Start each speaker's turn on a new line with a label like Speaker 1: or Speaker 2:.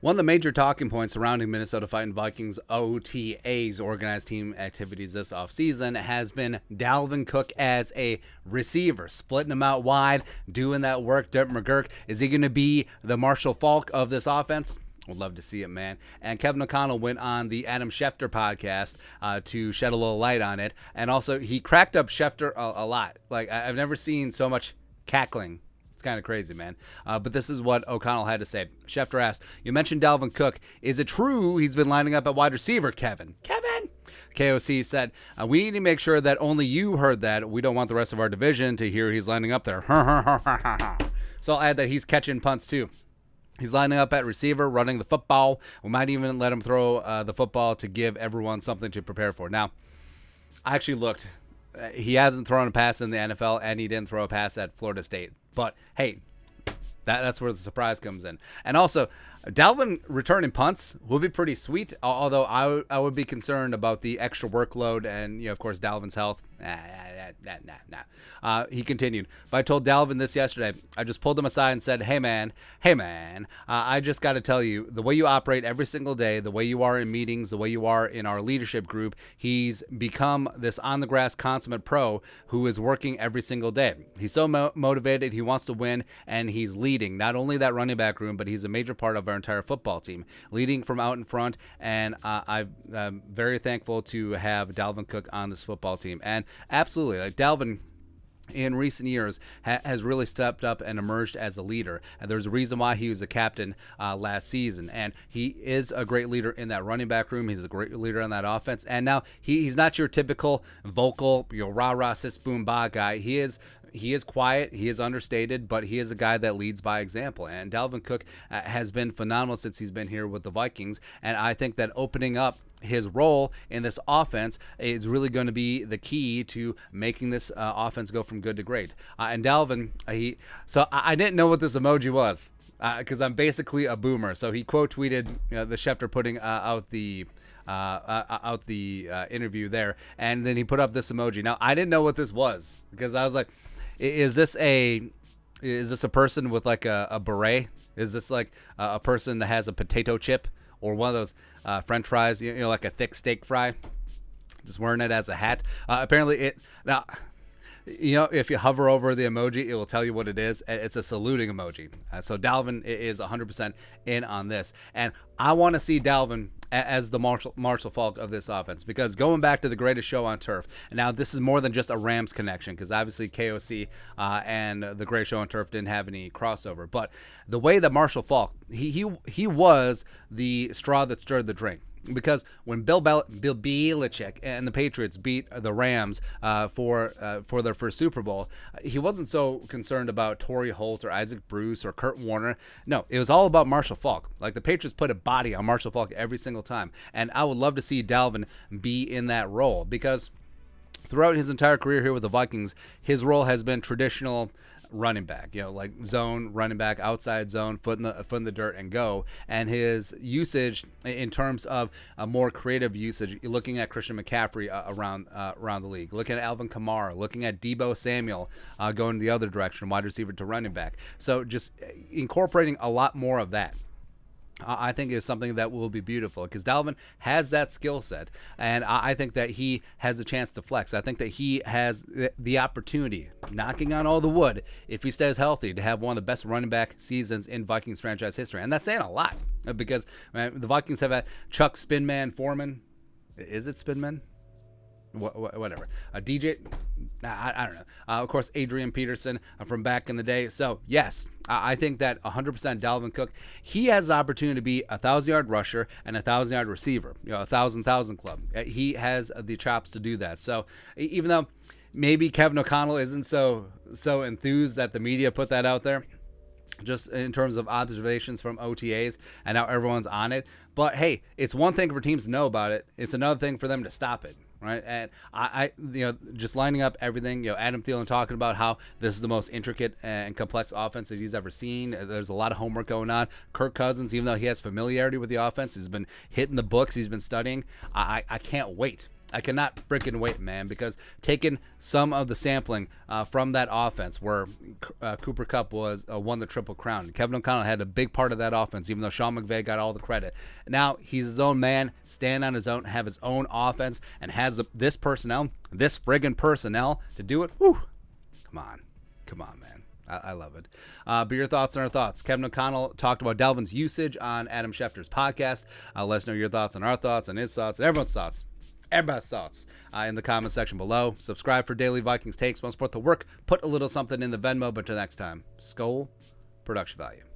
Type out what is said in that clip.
Speaker 1: One of the major talking points surrounding Minnesota Fighting Vikings OTAs, organized team activities this offseason, has been Dalvin Cook as a receiver, splitting him out wide, doing that work. Dirt McGurk, is he going to be the Marshall Faulk of this offense? Would love to see it, man. And Kevin OConnell went on the Adam Schefter podcast to shed a little light on it. And also, he cracked up Schefter a lot. Like, I've never seen so much cackling. It's kind of crazy, man. But this is what O'Connell had to say. Schefter asked, "You mentioned Dalvin Cook. Is it true he's been lining up at wide receiver, Kevin?" Kevin! KOC said, "We need to make sure that only you heard that. We don't want the rest of our division to hear he's lining up there." So I'll add that he's catching punts, too. He's lining up at receiver, running the football. We might even let him throw the football to give everyone something to prepare for. Now, I actually looked. He hasn't thrown a pass in the NFL, and he didn't throw a pass at Florida State. But, hey, that's where the surprise comes in. And also, Dalvin returning punts will be pretty sweet, although I would be concerned about the extra workload and, of course, Dalvin's health. He continued, "But I told Dalvin this yesterday. I just pulled him aside and said, hey, man, I just got to tell you, the way you operate every single day, the way you are in meetings, the way you are in our leadership group, he's become this on-the-grass consummate pro who is working every single day. He's so motivated, he wants to win, and he's leading not only that running back room, but he's a major part of our entire football team, leading from out in front, and I'm very thankful to have Dalvin Cook on this football team." And absolutely, like Dalvin in recent years has really stepped up and emerged as a leader. And there's a reason why he was a captain last season. And he is a great leader in that running back room. He's a great leader in that offense. And now he's not your typical vocal, rah-rah, sis, boom, bah guy. He is quiet, he is understated, but he is a guy that leads by example. And Dalvin Cook has been phenomenal since he's been here with the Vikings. And I think that opening up his role in this offense is really going to be the key to making this offense go from good to great. And Dalvin, I didn't know what this emoji was because I'm basically a boomer. So he quote tweeted the Schefter putting out the interview there, and then he put up this emoji. Now I didn't know what this was because I was like, is this a person with like a beret? Is this like a person that has a potato chip or one of those French fries, like a thick steak fry, just wearing it as a hat? Apparently if you hover over the emoji, it will tell you what it is. It's a saluting emoji. So Dalvin is 100% in on this. And I want to see Dalvin as the Marshall Faulk of this offense, because going back to the greatest show on turf, and now this is more than just a Rams connection, because obviously KOC and the greatest show on turf didn't have any crossover, but the way that Marshall Faulk, he was the straw that stirred the drink. Because when Bill Belichick and the Patriots beat the Rams for their first Super Bowl, he wasn't so concerned about Torrey Holt or Isaac Bruce or Kurt Warner. No, it was all about Marshall Faulk. Like, the Patriots put a body on Marshall Faulk every single time. And I would love to see Dalvin be in that role, because throughout his entire career here with the Vikings, his role has been traditional running back, like zone running back, outside zone, foot in the dirt and go. And his usage in terms of a more creative usage, looking at Christian McCaffrey around the league, looking at Alvin Kamara, looking at Deebo Samuel going the other direction, wide receiver to running back. So just incorporating a lot more of that, I think, is something that will be beautiful, because Dalvin has that skill set, and I think that he has a chance to flex. I think that he has the opportunity, knocking on all the wood, if he stays healthy, to have one of the best running back seasons in Vikings franchise history. And that's saying a lot, because the Vikings have had Chuck Spinman Foreman. Is it Spinman? Whatever. DJ, I don't know. Of course, Adrian Peterson from back in the day. So, yes, I think that 100% Dalvin Cook, he has the opportunity to be a 1,000-yard rusher and a 1,000-yard receiver, a 1,000 club. He has the chops to do that. So, even though maybe Kevin OConnell isn't so enthused that the media put that out there, just in terms of observations from OTAs and how everyone's on it. But, hey, it's one thing for teams to know about it. It's another thing for them to stop it. Right. And I just lining up everything, Adam Thielen talking about how this is the most intricate and complex offense that he's ever seen. There's a lot of homework going on. Kirk Cousins, even though he has familiarity with the offense, he's been hitting the books, he's been studying. I can't wait I cannot freaking wait, man, because taking some of the sampling from that offense where Cooper Kupp won the Triple Crown. Kevin O'Connell had a big part of that offense, even though Sean McVay got all the credit. Now he's his own man, stand on his own, have his own offense, and has this friggin' personnel to do it. Whew. Come on, man. I love it. But your thoughts on our thoughts. Kevin O'Connell talked about Dalvin's usage on Adam Schefter's podcast. Let us know your thoughts on our thoughts, on his thoughts, and everyone's thoughts. Everybody's thoughts in the comment section below. Subscribe for daily Vikings takes. Want to support the work, put a little something in the Venmo. But until next time, Skol, production value.